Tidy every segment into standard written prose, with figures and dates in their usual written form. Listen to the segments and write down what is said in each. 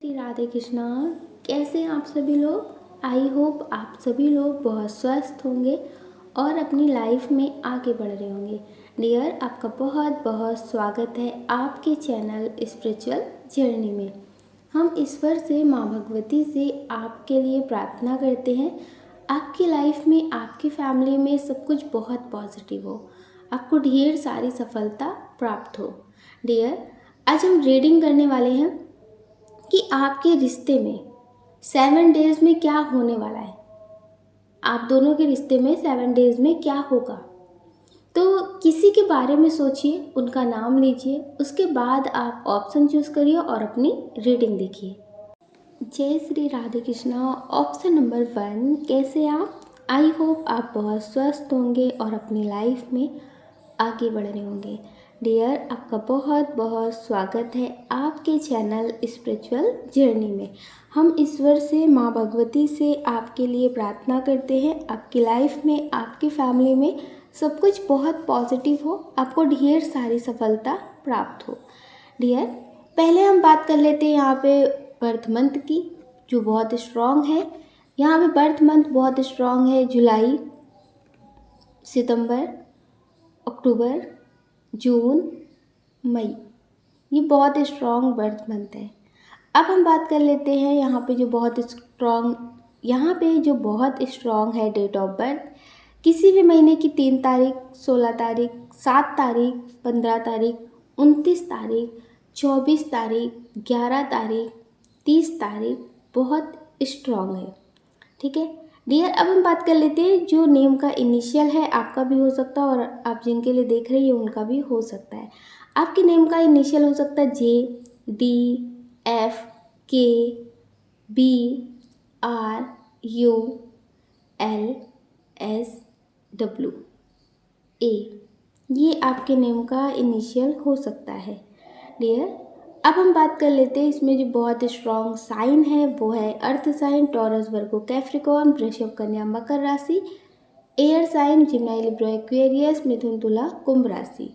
श्री राधे कृष्णा। कैसे हैं आप सभी लोग। आई होप आप सभी लोग बहुत स्वस्थ होंगे और अपनी लाइफ में आगे बढ़ रहे होंगे। डियर, आपका बहुत बहुत स्वागत है आपके चैनल स्पिरिचुअल जर्नी में। हम ईश्वर से, माँ भगवती से आपके लिए प्रार्थना करते हैं आपकी लाइफ में, आपकी फैमिली में सब कुछ बहुत पॉजिटिव हो, आपको ढेर सारी सफलता प्राप्त हो। डियर, आज हम रीडिंग करने वाले हैं कि आपके रिश्ते में 7 डेज में क्या होने वाला है। आप दोनों के रिश्ते में 7 डेज में क्या होगा। तो किसी के बारे में सोचिए, उनका नाम लीजिए, उसके बाद आप ऑप्शन चूज करिए और अपनी रीडिंग देखिए। जय श्री राधे कृष्णा। ऑप्शन नंबर 1, कैसे आप। आई होप आप बहुत स्वस्थ होंगे और अपनी लाइफ में आगे बढ़ रहे होंगे। डियर, आपका बहुत बहुत स्वागत है आपके चैनल स्पिरिचुअल जर्नी में। हम ईश्वर से, माँ भगवती से आपके लिए प्रार्थना करते हैं आपकी लाइफ में, आपकी फैमिली में सब कुछ बहुत पॉजिटिव हो, आपको ढेर सारी सफलता प्राप्त हो। डियर, पहले हम बात कर लेते हैं यहाँ पे बर्थ मंथ की, जो बहुत स्ट्रॉन्ग है। यहाँ पे बर्थ मंथ बहुत स्ट्रॉन्ग है। जुलाई, सितंबर, अक्टूबर, जून, मई, ये बहुत स्ट्रॉन्ग बर्थ मंथ है। अब हम बात कर लेते हैं यहाँ पे जो बहुत स्ट्रॉन्ग है डेट ऑफ बर्थ। किसी भी महीने की 3 तारीख, 16 तारीख, 7 तारीख, 15 तारीख, 29 तारीख, 24 तारीख, 11 तारीख, 30 तारीख बहुत स्ट्रॉन्ग है। ठीक है डियर, अब हम बात कर लेते हैं जो नेम का इनिशियल है। आपका भी हो सकता है और आप जिनके लिए देख रही है उनका भी हो सकता है। आपके नेम का इनिशियल हो सकता है J, D, F, K, B, R, U, L, S, W, A. ये आपके नेम का इनिशियल हो सकता है। डियर, अब हम बात कर लेते हैं इसमें जो बहुत स्ट्रॉन्ग साइन है वो है अर्थ साइन, टॉरस, वर्गो, कैप्रिकॉर्न, वृषभ, कन्या, मकर राशि, एयर साइन, जिम्नाई, लिब्रा, एक्वेरियस, मिथुन, तुला, कुंभ राशि।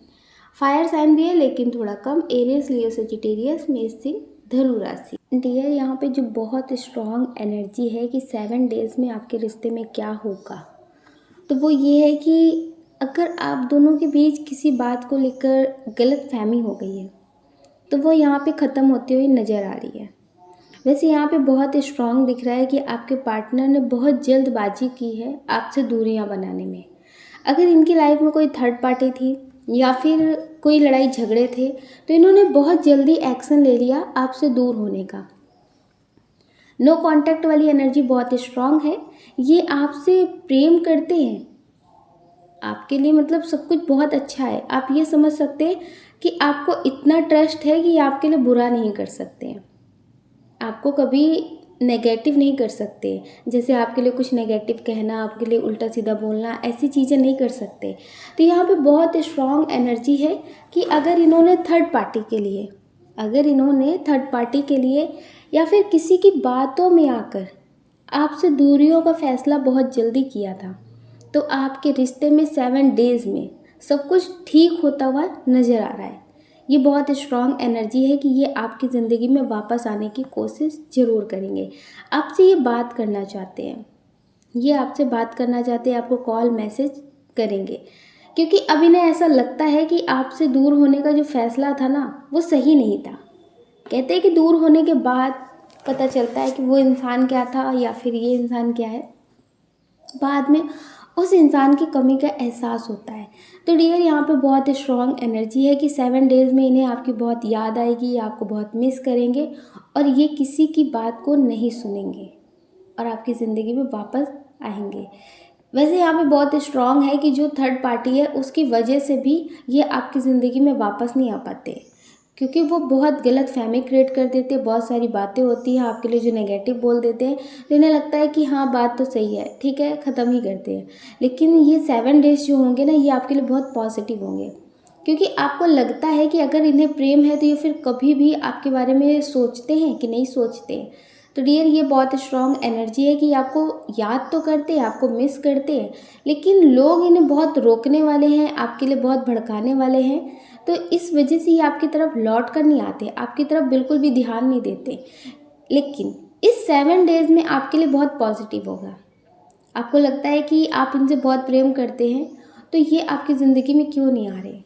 फायर साइन भी है लेकिन थोड़ा कम, एरियस, लियो, सजिटेरियस, मेष, सिंह, धनु राशि। डियर, यहाँ पे जो बहुत स्ट्रॉन्ग एनर्जी है कि 7 डेज में आपके रिश्ते में क्या होगा, तो वो ये है कि अगर आप दोनों के बीच किसी बात को लेकर गलतफहमी हो गई है तो वो यहाँ पे ख़त्म होती हुई नज़र आ रही है। वैसे यहाँ पे बहुत स्ट्रॉन्ग दिख रहा है कि आपके पार्टनर ने बहुत जल्दबाजी की है आपसे दूरियाँ बनाने में। अगर इनकी लाइफ में कोई थर्ड पार्टी थी या फिर कोई लड़ाई झगड़े थे तो इन्होंने बहुत जल्दी एक्शन ले लिया आपसे दूर होने का। नो कांटेक्ट वाली एनर्जी बहुत स्ट्रॉन्ग है। ये आपसे प्रेम करते हैं, आपके लिए मतलब सब कुछ बहुत अच्छा है। आप ये समझ सकते हैं कि आपको इतना ट्रस्ट है कि आपके लिए बुरा नहीं कर सकते हैं, आपको कभी नेगेटिव नहीं कर सकते। जैसे आपके लिए कुछ नेगेटिव कहना, आपके लिए उल्टा सीधा बोलना, ऐसी चीज़ें नहीं कर सकते। तो यहाँ पे बहुत स्ट्रॉन्ग एनर्जी है कि अगर इन्होंने थर्ड पार्टी के लिए या फिर किसी की बातों में आकर आपसे दूरियों का फैसला बहुत जल्दी किया था, तो आपके रिश्ते में 7 डेज में सब कुछ ठीक होता हुआ नज़र आ रहा है। ये बहुत स्ट्रॉन्ग एनर्जी है कि ये आपकी ज़िंदगी में वापस आने की कोशिश ज़रूर करेंगे। आपसे ये बात करना चाहते हैं, आपको कॉल मैसेज करेंगे, क्योंकि अब इन्हें ऐसा लगता है कि आपसे दूर होने का जो फैसला था ना वो सही नहीं था। कहते हैं कि दूर होने के बाद पता चलता है कि वो इंसान क्या था या फिर ये इंसान क्या है, बाद में उस इंसान की कमी का एहसास होता है। तो डियर, यहाँ पे बहुत स्ट्रॉन्ग एनर्जी है कि 7 डेज़ में इन्हें आपकी बहुत याद आएगी, आपको बहुत मिस करेंगे और ये किसी की बात को नहीं सुनेंगे और आपकी ज़िंदगी में वापस आएंगे। वैसे यहाँ पे बहुत स्ट्रॉन्ग है कि जो थर्ड पार्टी है उसकी वजह से भी ये आपकी ज़िंदगी में वापस नहीं आ पाते, क्योंकि वो बहुत गलत फहमी क्रिएट कर देते हैं। बहुत सारी बातें होती हैं आपके लिए जो नेगेटिव बोल देते हैं, तो इन्हें लगता है कि हाँ बात तो सही है, ठीक है, ख़त्म ही करते हैं। लेकिन ये 7 डेज जो होंगे ना, ये आपके लिए बहुत पॉजिटिव होंगे, क्योंकि आपको लगता है कि अगर इन्हें प्रेम है तो ये फिर कभी भी आपके बारे में सोचते हैं कि नहीं सोचते। तो डियर, ये बहुत स्ट्रॉन्ग एनर्जी है कि आपको याद तो करते हैं, आपको मिस करते हैं, लेकिन लोग इन्हें बहुत रोकने वाले हैं, आपके लिए बहुत भड़काने वाले हैं। तो इस वजह से ये आपकी तरफ लौट कर नहीं आते, आपकी तरफ बिल्कुल भी ध्यान नहीं देते। लेकिन इस 7 डेज़ में आपके लिए बहुत पॉजिटिव होगा। आपको लगता है कि आप इनसे बहुत प्रेम करते हैं, तो ये आपकी ज़िंदगी में क्यों नहीं आ रहे?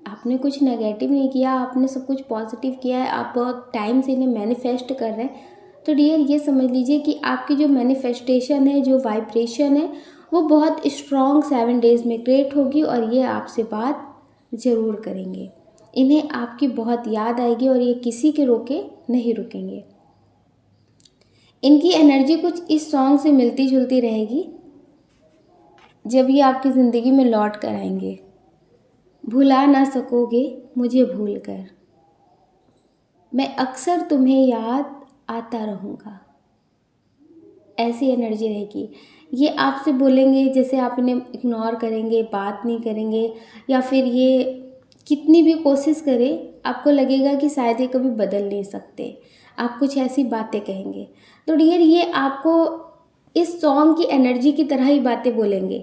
आपने कुछ नेगेटिव नहीं किया, आपने सब कुछ पॉजिटिव किया है, आप बहुत टाइम से इन्हें मैनिफेस्ट कर रहे हैं। तो डियर ये समझ लीजिए कि आपकी जो मैनिफेस्टेशन है, जो वाइब्रेशन है, वो बहुत स्ट्रॉन्ग 7 डेज़ में क्रिएट होगी और ये आपसे बात ज़रूर करेंगे। इन्हें आपकी बहुत याद आएगी और ये किसी के रोके नहीं रुकेंगे। इनकी एनर्जी कुछ इस सॉन्ग से मिलती जुलती रहेगी जब ये आपकी ज़िंदगी में लौट कर आएंगे। भुला ना सकोगे मुझे भूल कर, मैं अक्सर तुम्हें याद आता रहूँगा। ऐसी एनर्जी रहेगी। ये आपसे बोलेंगे, जैसे आप इन्हें इग्नोर करेंगे, बात नहीं करेंगे, या फिर ये कितनी भी कोशिश करें, आपको लगेगा कि शायद ये कभी बदल नहीं सकते। आप कुछ ऐसी बातें कहेंगे तो डियर ये आपको इस सॉन्ग की एनर्जी की तरह ही बातें बोलेंगे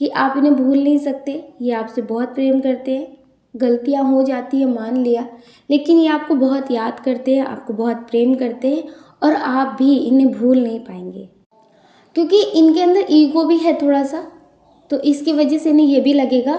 कि आप इन्हें भूल नहीं सकते, ये आपसे बहुत प्रेम करते हैं, गलतियां हो जाती है मान लिया, लेकिन ये आपको बहुत याद करते हैं, आपको बहुत प्रेम करते हैं और आप भी इन्हें भूल नहीं पाएंगे। क्योंकि इनके अंदर ईगो भी है थोड़ा सा, तो इसकी वजह से इन्हें ये भी लगेगा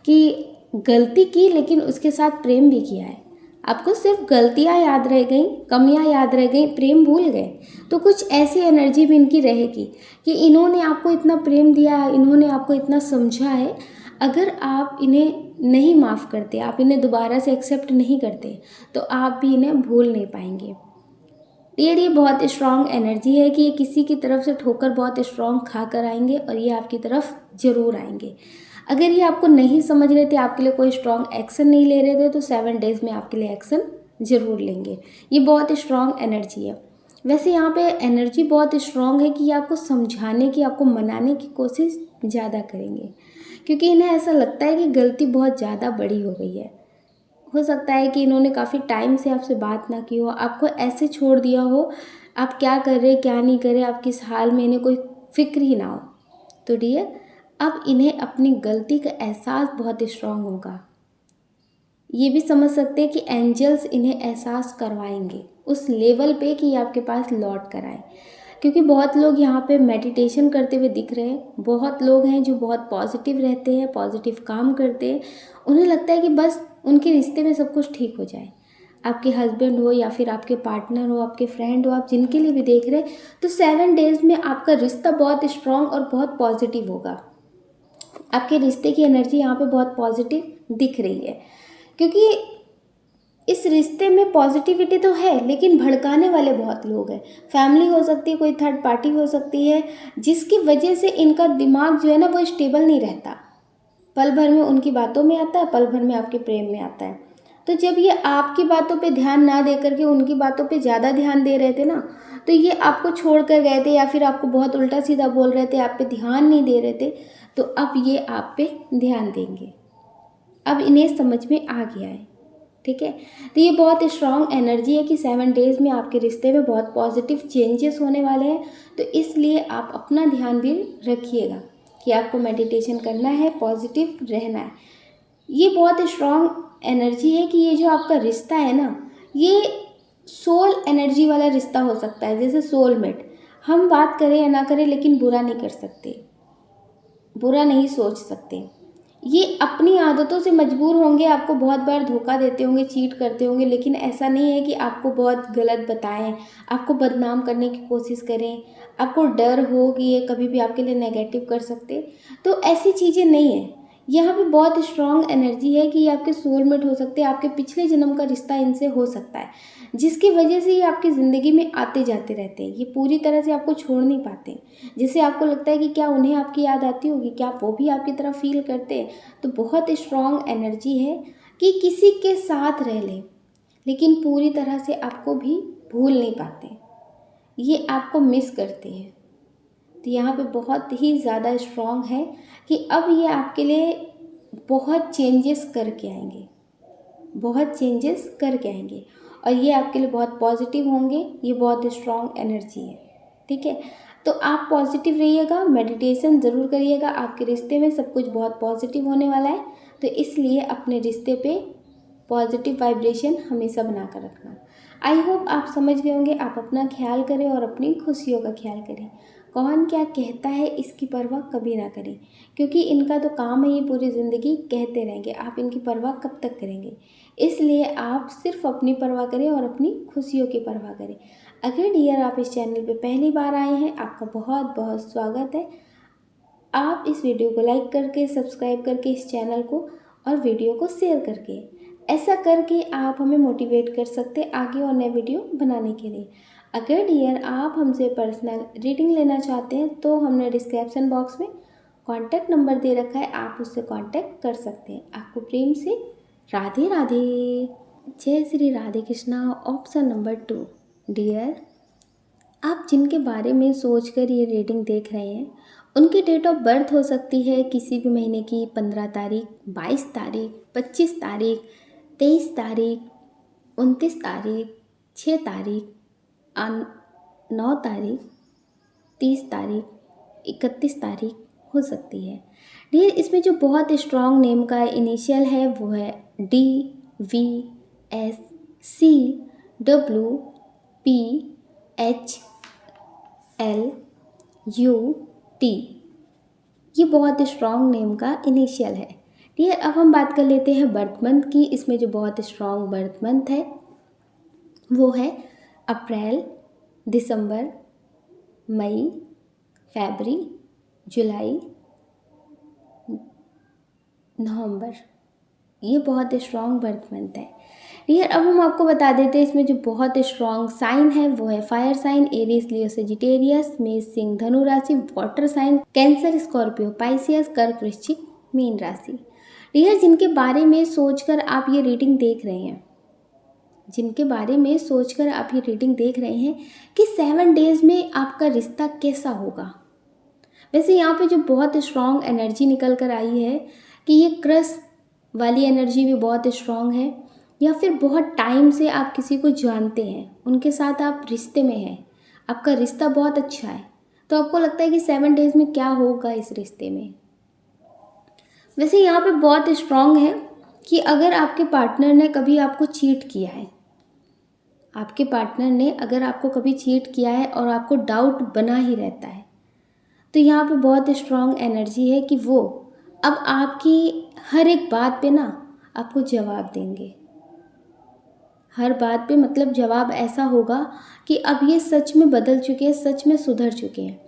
कि गलती की लेकिन उसके साथ प्रेम भी किया है। आपको सिर्फ गलतियां याद रह गई, कमियां याद रह गई, प्रेम भूल गए। तो कुछ ऐसी एनर्जी भी इनकी रहेगी कि इन्होंने आपको इतना प्रेम दिया है, इन्होंने आपको इतना समझा है, अगर आप इन्हें नहीं माफ़ करते, आप इन्हें दोबारा से एक्सेप्ट नहीं करते, तो आप भी इन्हें भूल नहीं पाएंगे। ये बहुत स्ट्रॉन्ग एनर्जी है कि ये किसी की तरफ से ठोकर बहुत स्ट्रॉन्ग खा कर आएंगे और ये आपकी तरफ ज़रूर आएंगे। अगर ये आपको नहीं समझ रहे थे, आपके लिए कोई स्ट्रॉन्ग एक्शन नहीं ले रहे थे, तो 7 डेज़ में आपके लिए एक्शन ज़रूर लेंगे। ये बहुत स्ट्रॉन्ग एनर्जी है। वैसे यहाँ पे एनर्जी बहुत स्ट्रॉन्ग है कि ये आपको समझाने की, आपको मनाने की कोशिश ज़्यादा करेंगे, क्योंकि इन्हें ऐसा लगता है कि गलती बहुत ज़्यादा बड़ी हो गई है। हो सकता है कि इन्होंने काफ़ी टाइम से आपसे बात ना की हो, आपको ऐसे छोड़ दिया हो, आप क्या कर रहे क्या नहीं कर रहे, आप किस हाल में, इन्हें कोई फिक्र ही ना हो। तो डियर अब इन्हें अपनी गलती का एहसास बहुत स्ट्रांग होगा। ये भी समझ सकते हैं कि एंजल्स इन्हें एहसास करवाएंगे उस लेवल पे कि ये आपके पास लौट कर आए, क्योंकि बहुत लोग यहाँ पे मेडिटेशन करते हुए दिख रहे हैं। बहुत लोग हैं जो बहुत पॉजिटिव रहते हैं, पॉजिटिव काम करते हैं, उन्हें लगता है कि बस उनके रिश्ते में सब कुछ ठीक हो जाए। आपके हस्बैंड हो या फिर आपके पार्टनर हो, आपके फ्रेंड हो, आप जिनके लिए भी देख रहे हैं, तो 7 डेज़ में आपका रिश्ता बहुत स्ट्रांग और बहुत पॉजिटिव होगा। आपके रिश्ते की एनर्जी यहाँ पे बहुत पॉजिटिव दिख रही है, क्योंकि इस रिश्ते में पॉजिटिविटी तो है लेकिन भड़काने वाले बहुत लोग हैं। फैमिली हो सकती है, कोई थर्ड पार्टी हो सकती है, जिसकी वजह से इनका दिमाग जो है ना वो स्टेबल नहीं रहता। पल भर में उनकी बातों में आता है, पल भर में आपके प्रेम में आता है। तो जब ये आपकी बातों पे ध्यान ना दे करके उनकी बातों पे ज़्यादा ध्यान दे रहे थे ना, तो ये आपको छोड़ कर गए थे या फिर आपको बहुत उल्टा सीधा बोल रहे थे, आप पे ध्यान नहीं दे रहे थे, तो अब ये आप पे ध्यान देंगे। अब इन्हें समझ में आ गया है, ठीक है। तो ये बहुत स्ट्रॉन्ग एनर्जी है कि 7 डेज़ में आपके रिश्ते में बहुत पॉजिटिव चेंजेस होने वाले हैं। तो इसलिए आप अपना ध्यान भी रखिएगा कि आपको मेडिटेशन करना है, पॉजिटिव रहना है। ये बहुत स्ट्रॉन्ग एनर्जी है कि ये जो आपका रिश्ता है ना, ये सोल एनर्जी वाला रिश्ता हो सकता है, जैसे सोलमेट। हम बात करें या ना करें लेकिन बुरा नहीं कर सकते, बुरा नहीं सोच सकते। ये अपनी आदतों से मजबूर होंगे, आपको बहुत बार धोखा देते होंगे, चीट करते होंगे, लेकिन ऐसा नहीं है कि आपको बहुत गलत बताएं, आपको बदनाम करने की कोशिश करें, आपको डर हो कि ये कभी भी आपके लिए नेगेटिव कर सकते। तो ऐसी चीज़ें नहीं है। यहाँ पे बहुत स्ट्रॉन्ग एनर्जी है कि ये आपके सोलमेट हो सकते हैं, आपके पिछले जन्म का रिश्ता इनसे हो सकता है, जिसकी वजह से ये आपकी ज़िंदगी में आते जाते रहते हैं। ये पूरी तरह से आपको छोड़ नहीं पाते। जैसे आपको लगता है कि क्या उन्हें आपकी याद आती होगी, क्या वो भी आपकी तरह फील करते हैं। तो बहुत स्ट्रॉन्ग एनर्जी है कि किसी के साथ रह लें लेकिन पूरी तरह से आपको भी भूल नहीं पाते, ये आपको मिस करते हैं। तो यहाँ पे बहुत ही ज़्यादा स्ट्रॉन्ग है कि अब ये आपके लिए बहुत चेंजेस करके आएंगे, बहुत चेंजेस करके आएंगे और ये आपके लिए बहुत पॉजिटिव होंगे। ये बहुत स्ट्रॉन्ग एनर्जी है, ठीक है। तो आप पॉजिटिव रहिएगा, मेडिटेशन ज़रूर करिएगा, आपके रिश्ते में सब कुछ बहुत पॉजिटिव होने वाला है। तो इसलिए अपने रिश्ते पे पॉजिटिव वाइब्रेशन हमेशा बना कर रखना। आई होप आप समझ गए होंगे। आप अपना ख्याल करें और अपनी खुशियों का ख्याल करें। कौन क्या कहता है इसकी परवाह कभी ना करें, क्योंकि इनका तो काम है ये पूरी ज़िंदगी कहते रहेंगे। आप इनकी परवाह कब तक करेंगे? इसलिए आप सिर्फ अपनी परवाह करें और अपनी खुशियों की परवाह करें। अगर डियर आप इस चैनल पे पहली बार आए हैं, आपका बहुत बहुत स्वागत है। आप इस वीडियो को लाइक करके, सब्सक्राइब करके इस चैनल को और वीडियो को शेयर करके, ऐसा करके आप हमें मोटिवेट कर सकते हैं आगे और नए वीडियो बनाने के लिए। अगर डियर आप हमसे पर्सनल रीडिंग लेना चाहते हैं तो हमने डिस्क्रिप्शन बॉक्स में कॉन्टैक्ट नंबर दे रखा है, आप उससे कॉन्टैक्ट कर सकते हैं। आपको प्रेम से राधे राधे। जय Shri Radhe Krishna. Option number 2, dear आप जिनके बारे में सोचकर ये रीडिंग देख रहे हैं उनकी डेट ऑफ बर्थ हो सकती है किसी भी महीने की 15 तारीख, 22 तारीख, 25 तारीख, 23 तारीख, 29 तारीख, 6 तारीख, 9 तारीख, 30 तारीख, 31 तारीख हो सकती है। डियर इसमें जो बहुत स्ट्रॉन्ग नेम का इनिशियल है वो है DVSCWPHLUT। ये बहुत स्ट्रॉन्ग नेम का इनिशियल है। डियर अब हम बात कर लेते हैं बर्थ मंथ की। इसमें जो बहुत स्ट्रॉन्ग बर्थ मंथ है वो है अप्रैल, दिसंबर, मई, फरवरी, जुलाई, नवंबर। ये बहुत स्ट्रॉन्ग बर्थ मंथ है। डियर अब हम आपको बता देते हैं इसमें जो बहुत स्ट्रॉन्ग साइन है वो है फायर साइन, एरीज, लियो, सेजिटेरियस, मेष, सिंह, धनु राशि, वाटर साइन, कैंसर, स्कॉर्पियो, पाइसियस, कर्क, वृश्चिक, मीन राशि। डियर जिनके बारे में सोचकर आप ये रीडिंग देख रहे हैं, जिनके बारे में सोचकर आप ये रीडिंग देख रहे हैं कि 7 डेज में आपका रिश्ता कैसा होगा। वैसे यहाँ पे जो बहुत स्ट्रॉन्ग एनर्जी निकल कर आई है कि ये क्रश वाली एनर्जी भी बहुत स्ट्रॉन्ग है, या फिर बहुत टाइम से आप किसी को जानते हैं, उनके साथ आप रिश्ते में हैं, आपका रिश्ता बहुत अच्छा है, तो आपको लगता है कि 7 डेज में क्या होगा इस रिश्ते में। वैसे यहाँ पे बहुत स्ट्रॉन्ग है कि अगर आपके पार्टनर ने कभी आपको चीट किया है, आपके पार्टनर ने अगर आपको कभी चीट किया है और आपको डाउट बना ही रहता है, तो यहाँ पे बहुत स्ट्रॉन्ग एनर्जी है कि वो अब आपकी हर एक बात पे ना आपको जवाब देंगे। हर बात पे मतलब जवाब ऐसा होगा कि अब ये सच में बदल चुके हैं, सच में सुधर चुके हैं।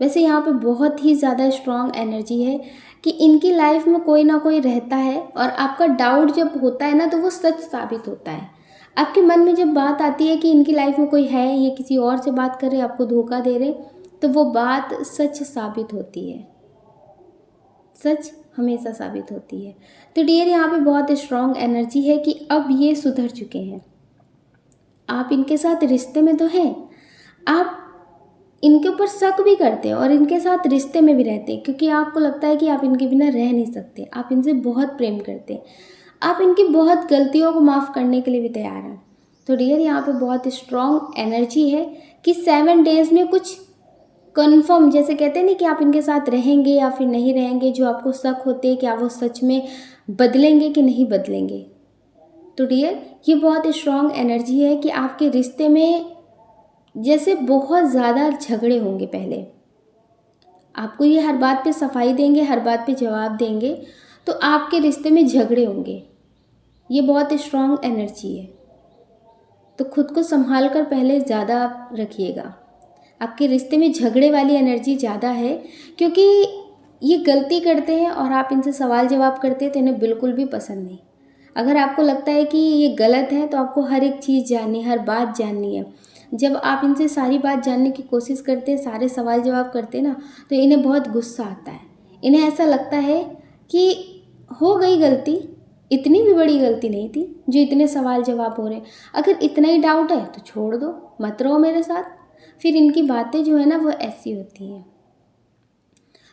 वैसे यहाँ पे बहुत ही ज़्यादा स्ट्रॉन्ग एनर्जी है कि इनकी लाइफ में कोई ना कोई रहता है और आपका डाउट जब होता है ना तो वो सच साबित होता है। आपके मन में जब बात आती है कि इनकी लाइफ में कोई है, ये किसी और से बात कर रहे, आपको धोखा दे रहे, तो वो बात सच साबित होती है। सच हमेशा साबित होती है। तो डियर यहाँ पे बहुत स्ट्रॉन्ग एनर्जी है कि अब ये सुधर चुके हैं। आप इनके साथ रिश्ते में तो हैं, आप इनके ऊपर शक भी करते हैं और इनके साथ रिश्ते में भी रहते हैं, क्योंकि आपको लगता है कि आप इनके बिना रह नहीं सकते। आप इनसे बहुत प्रेम करते हैं, आप इनकी बहुत गलतियों को माफ़ करने के लिए भी तैयार हैं। तो डियर यहाँ पे बहुत स्ट्रॉन्ग एनर्जी है कि 7 डेज में कुछ कन्फर्म, जैसे कहते हैं ना कि आप इनके साथ रहेंगे या फिर नहीं रहेंगे, जो आपको शक होते हैं क्या वो सच में बदलेंगे कि नहीं बदलेंगे। तो डियर ये बहुत स्ट्रॉन्ग एनर्जी है कि आपके रिश्ते में जैसे बहुत ज़्यादा झगड़े होंगे। पहले आपको ये हर बात पे सफाई देंगे, हर बात पे जवाब देंगे, तो आपके रिश्ते में झगड़े होंगे। ये बहुत स्ट्रॉन्ग एनर्जी है, तो खुद को संभाल कर पहले ज़्यादा आप रखिएगा। आपके रिश्ते में झगड़े वाली एनर्जी ज़्यादा है, क्योंकि ये गलती करते हैं और आप इनसे सवाल जवाब करते हैं तो इन्हें बिल्कुल भी पसंद नहीं। अगर आपको लगता है कि ये गलत है तो आपको हर एक चीज़ जाननी है, हर बात जाननी है। जब आप इनसे सारी बात जानने की कोशिश करते हैं, सारे सवाल जवाब करते हैं ना, तो इन्हें बहुत गुस्सा आता है। इन्हें ऐसा लगता है कि हो गई गलती, इतनी भी बड़ी गलती नहीं थी जो इतने सवाल जवाब हो रहे हैं। अगर इतना ही डाउट है तो छोड़ दो, मत रहो मेरे साथ। फिर इनकी बातें जो है ना वो ऐसी होती हैं।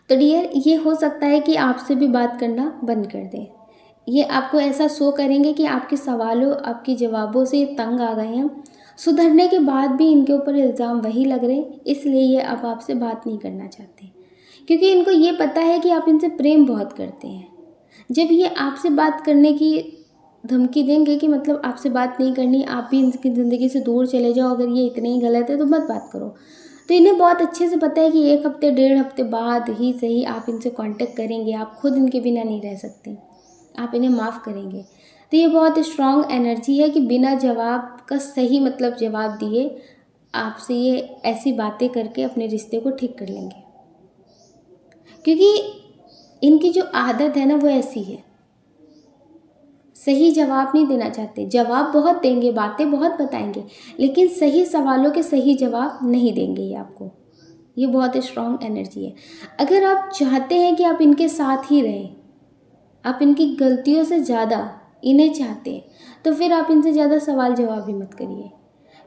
तो डियर ये हो सकता है कि आपसे भी बात करना बंद कर दें। ये आपको ऐसा शो करेंगे कि आपके सवालों, आपके जवाबों से ये तंग आ गए हैं। सुधरने के बाद भी इनके ऊपर इल्ज़ाम वही लग रहे हैं, इसलिए ये अब आपसे बात नहीं करना चाहते, क्योंकि इनको ये पता है कि आप इनसे प्रेम बहुत करते हैं। जब ये आपसे बात करने की धमकी देंगे कि मतलब आपसे बात नहीं करनी, आप भी इनकी ज़िंदगी से दूर चले जाओ, अगर ये इतने ही गलत है तो मत बात करो। तो इन्हें बहुत अच्छे से पता है कि 1 हफ्ते 1.5 हफ्ते बाद ही सही आप इनसे कांटेक्ट करेंगे, आप खुद इनके बिना नहीं रह सकते, आप इन्हें माफ़ करेंगे। तो ये बहुत स्ट्रॉन्ग एनर्जी है कि बिना जवाब का सही मतलब जवाब दिए आपसे ये ऐसी बातें करके अपने रिश्ते को ठीक कर लेंगे, क्योंकि इनकी जो आदत है ना वो ऐसी है, सही जवाब नहीं देना चाहते। जवाब बहुत देंगे, बातें बहुत बताएंगे, लेकिन सही सवालों के सही जवाब नहीं देंगे ये आपको। ये बहुत स्ट्रॉन्ग एनर्जी है। अगर आप चाहते हैं कि आप इनके साथ ही रहें, आप इनकी गलतियों से ज़्यादा इन्हें चाहते हैं, तो फिर आप इनसे ज़्यादा सवाल जवाब भी मत करिए,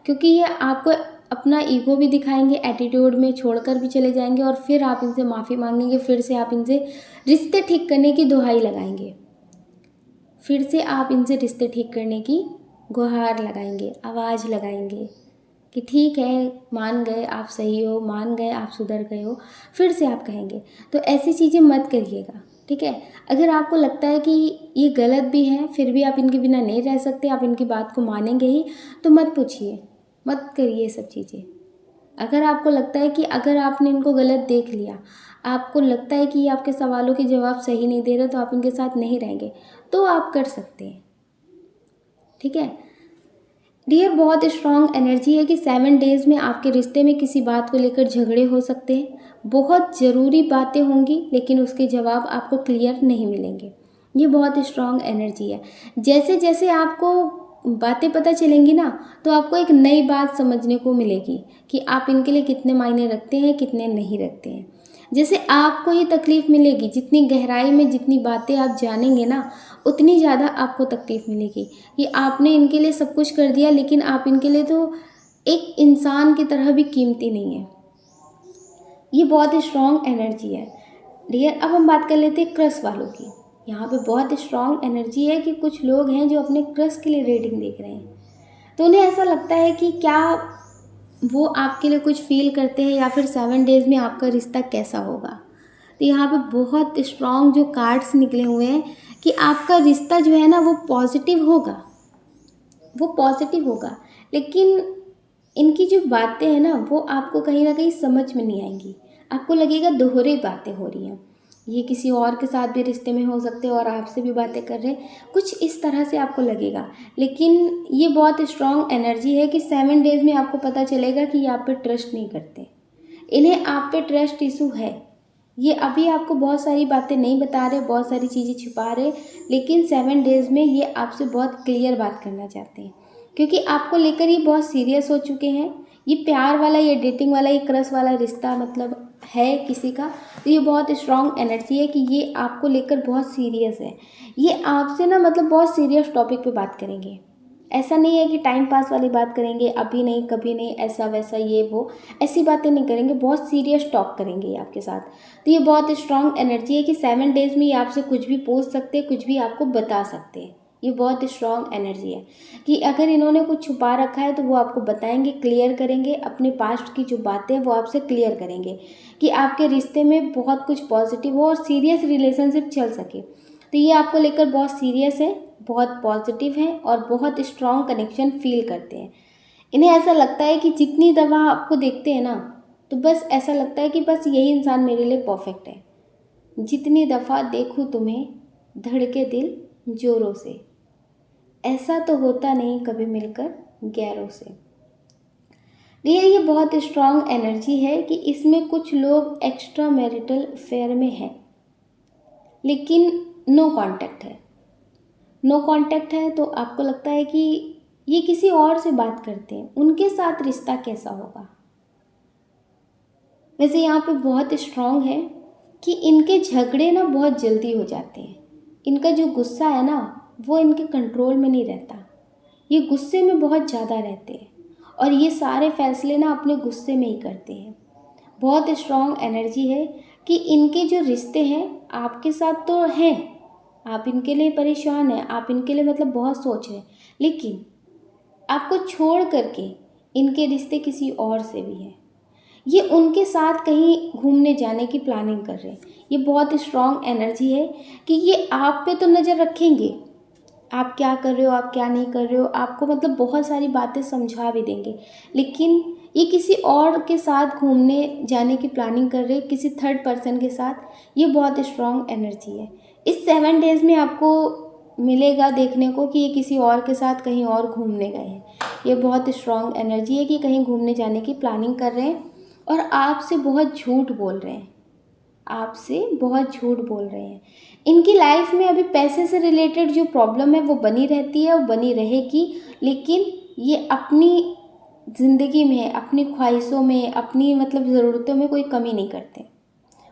क्योंकि ये आपको अपना ईगो भी दिखाएंगे, एटीट्यूड में छोड़कर भी चले जाएंगे, और फिर आप इनसे माफ़ी मांगेंगे, फिर से आप इनसे रिश्ते ठीक करने की दुहाई लगाएंगे, फिर से आप इनसे रिश्ते ठीक करने की गुहार लगाएंगे, आवाज़ लगाएंगे कि ठीक है, मान गए आप सही हो, मान गए आप सुधर गए हो, फिर से आप कहेंगे। तो ऐसी चीज़ें मत करिएगा, ठीक है। अगर आपको लगता है कि ये गलत भी है, फिर भी आप इनके बिना नहीं रह सकते, आप इनकी बात को मानेंगे ही, तो मत पूछिए, मत करिए ये सब चीज़ें। अगर आपको लगता है कि अगर आपने इनको गलत देख लिया, आपको लगता है कि ये आपके सवालों के जवाब सही नहीं दे रहे, तो आप इनके साथ नहीं रहेंगे, तो आप कर सकते हैं, ठीक है। डियर, बहुत स्ट्रॉन्ग एनर्जी है कि 7 डेज़ में आपके रिश्ते में किसी बात को लेकर झगड़े हो सकते हैं, बहुत ज़रूरी बातें होंगी, लेकिन उसके जवाब आपको क्लियर नहीं मिलेंगे। ये बहुत स्ट्रॉन्ग एनर्जी है। जैसे जैसे आपको बातें पता चलेंगी ना, तो आपको एक नई बात समझने को मिलेगी कि आप इनके लिए कितने मायने रखते हैं, कितने नहीं रखते हैं। जैसे आपको ये तकलीफ़ मिलेगी, जितनी गहराई में जितनी बातें आप जानेंगे ना, उतनी ज़्यादा आपको तकलीफ़ मिलेगी कि आपने इनके लिए सब कुछ कर दिया, लेकिन आप इनके लिए तो एक इंसान की तरह भी कीमती नहीं है। ये बहुत स्ट्रॉन्ग एनर्जी है। डियर, अब हम बात कर लेते हैं क्रश वालों की। यहाँ पे बहुत स्ट्रॉन्ग एनर्जी है कि कुछ लोग हैं जो अपने क्रश के लिए रीडिंग देख रहे हैं, तो उन्हें ऐसा लगता है कि क्या वो आपके लिए कुछ फील करते हैं, या फिर 7 डेज़ में आपका रिश्ता कैसा होगा। तो यहाँ पे बहुत स्ट्रॉन्ग जो कार्ड्स निकले हुए हैं कि आपका रिश्ता जो है ना वो पॉजिटिव होगा, वो पॉजिटिव होगा, लेकिन इनकी जो बातें हैं ना वो आपको कहीं ना कहीं समझ में नहीं आएंगी, आपको लगेगा दोहरी बातें हो रही हैं। ये किसी और के साथ भी रिश्ते में हो सकते हैं और आपसे भी बातें कर रहे हैं, कुछ इस तरह से आपको लगेगा। लेकिन ये बहुत स्ट्रॉन्ग एनर्जी है कि 7 डेज़ में आपको पता चलेगा कि ये आप पे ट्रस्ट नहीं करते, इन्हें आप पे ट्रस्ट इशू है। ये अभी आपको बहुत सारी बातें नहीं बता रहे, बहुत सारी चीज़ें छुपा रहे, लेकिन 7 डेज़ में ये आपसे बहुत क्लियर बात करना चाहते हैं, क्योंकि आपको लेकर ये बहुत सीरियस हो चुके हैं। ये प्यार वाला, ये डेटिंग वाला, ये क्रश वाला रिश्ता मतलब है किसी का, तो ये बहुत स्ट्रॉन्ग एनर्जी है कि ये आपको लेकर बहुत सीरियस है। ये आपसे ना मतलब बहुत सीरियस टॉपिक पे बात करेंगे। ऐसा नहीं है कि टाइम पास वाली बात करेंगे, अभी नहीं कभी नहीं, ऐसा वैसा ये वो, ऐसी बातें नहीं करेंगे, बहुत सीरियस टॉक करेंगे ये आपके साथ। तो ये बहुत स्ट्रॉन्ग एनर्जी है कि 7 डेज़ में ये आपसे कुछ भी पूछ सकते हैं, कुछ भी आपको बता सकते हैं। ये बहुत स्ट्रॉन्ग एनर्जी है कि अगर इन्होंने कुछ छुपा रखा है तो वो आपको बताएंगे, क्लियर करेंगे, अपने पास्ट की जो बातें हैं वो आपसे क्लियर करेंगे कि आपके रिश्ते में बहुत कुछ पॉजिटिव हो और सीरियस रिलेशनशिप चल सके। तो ये आपको लेकर बहुत सीरियस है, बहुत पॉजिटिव हैं और बहुत स्ट्रॉन्ग कनेक्शन फील करते हैं। इन्हें ऐसा लगता है कि जितनी दफ़ा आपको देखते हैं ना, तो बस ऐसा लगता है कि बस यही इंसान मेरे लिए परफेक्ट है। जितनी दफ़ा देखूँ तुम्हें धड़के दिल जोरों से, ऐसा तो होता नहीं कभी मिलकर गैरों से। ये बहुत स्ट्रॉन्ग एनर्जी है कि इसमें कुछ लोग एक्स्ट्रा मैरिटल अफेयर में हैं, लेकिन नो कांटेक्ट है। नो कांटेक्ट है तो आपको लगता है कि ये किसी और से बात करते हैं, उनके साथ रिश्ता कैसा होगा। वैसे यहाँ पे बहुत स्ट्रॉन्ग है कि इनके झगड़े ना बहुत जल्दी हो जाते हैं। इनका जो गुस्सा है ना वो इनके कंट्रोल में नहीं रहता, ये गुस्से में बहुत ज़्यादा रहते हैं और ये सारे फैसले ना अपने गुस्से में ही करते हैं। बहुत स्ट्रॉन्ग एनर्जी है कि इनके जो रिश्ते हैं आपके साथ तो हैं, आप इनके लिए परेशान हैं, आप इनके लिए मतलब बहुत सोच रहे हैं, लेकिन आपको छोड़ करके इनके रिश्ते किसी और से भी हैं। ये उनके साथ कहीं घूमने जाने की प्लानिंग कर रहे हैं। ये बहुत स्ट्रॉन्ग एनर्जी है कि ये आप पे तो नज़र रखेंगे, आप क्या कर रहे हो, आप क्या नहीं कर रहे हो, आपको मतलब बहुत सारी बातें समझा भी देंगे। लेकिन ये किसी और के साथ घूमने जाने की प्लानिंग कर रहे हैं, किसी थर्ड पर्सन के साथ, ये बहुत स्ट्रॉन्ग एनर्जी है। इस 7 डेज़ में आपको मिलेगा देखने को कि ये किसी और के साथ कहीं और घूमने गए हैं। ये बहुत स्ट्रॉन्ग एनर्जी है कि कहीं घूमने जाने की प्लानिंग कर रहे हैं और आपसे बहुत झूठ बोल रहे हैं, आपसे बहुत झूठ बोल रहे हैं। इनकी लाइफ में अभी पैसे से रिलेटेड जो प्रॉब्लम है वो बनी रहती है और बनी रहेगी, लेकिन ये अपनी ज़िंदगी में, अपनी ख्वाहिशों में, अपनी मतलब ज़रूरतों में कोई कमी नहीं करते।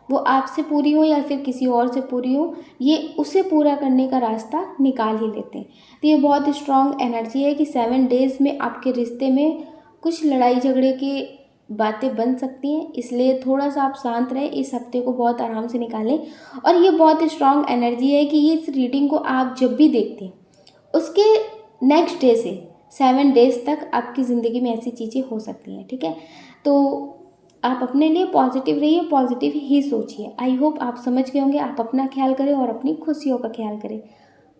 वो आपसे पूरी हो या फिर किसी और से पूरी हो, ये उसे पूरा करने का रास्ता निकाल ही लेते हैं। तो ये बहुत स्ट्रॉन्ग एनर्जी है कि 7 डेज़ में आपके रिश्ते में कुछ लड़ाई झगड़े की बातें बन सकती हैं, इसलिए थोड़ा सा आप शांत रहें, इस हफ्ते को बहुत आराम से निकालें। और ये बहुत स्ट्रॉन्ग एनर्जी है कि ये इस रीडिंग को आप जब भी देखते हैं उसके नेक्स्ट डे से 7 डेज़ तक आपकी ज़िंदगी में ऐसी चीज़ें हो सकती हैं, ठीक है। तो आप अपने लिए पॉजिटिव रहिए, पॉजिटिव ही सोचिए। आई होप आप समझ गए होंगे। आप अपना ख्याल करें और अपनी खुशियों का ख्याल करें।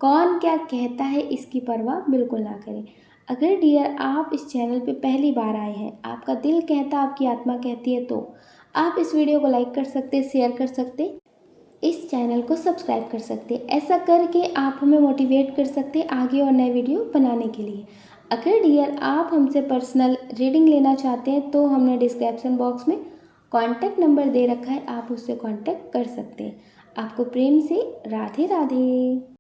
कौन क्या कहता है इसकी परवाह बिल्कुल ना करें। अगर डियर आप इस चैनल पे पहली बार आए हैं, आपका दिल कहता, आपकी आत्मा कहती है, तो आप इस वीडियो को लाइक कर सकते, शेयर कर सकते, इस चैनल को सब्सक्राइब कर सकते हैं। ऐसा करके आप हमें मोटिवेट कर सकते हैं आगे और नए वीडियो बनाने के लिए। अगर डियर आप हमसे पर्सनल रीडिंग लेना चाहते हैं तो हमने डिस्क्रिप्शन बॉक्स में कॉन्टैक्ट नंबर दे रखा है, आप उससे कॉन्टैक्ट कर सकते हैं। आपको प्रेम से राधे राधे।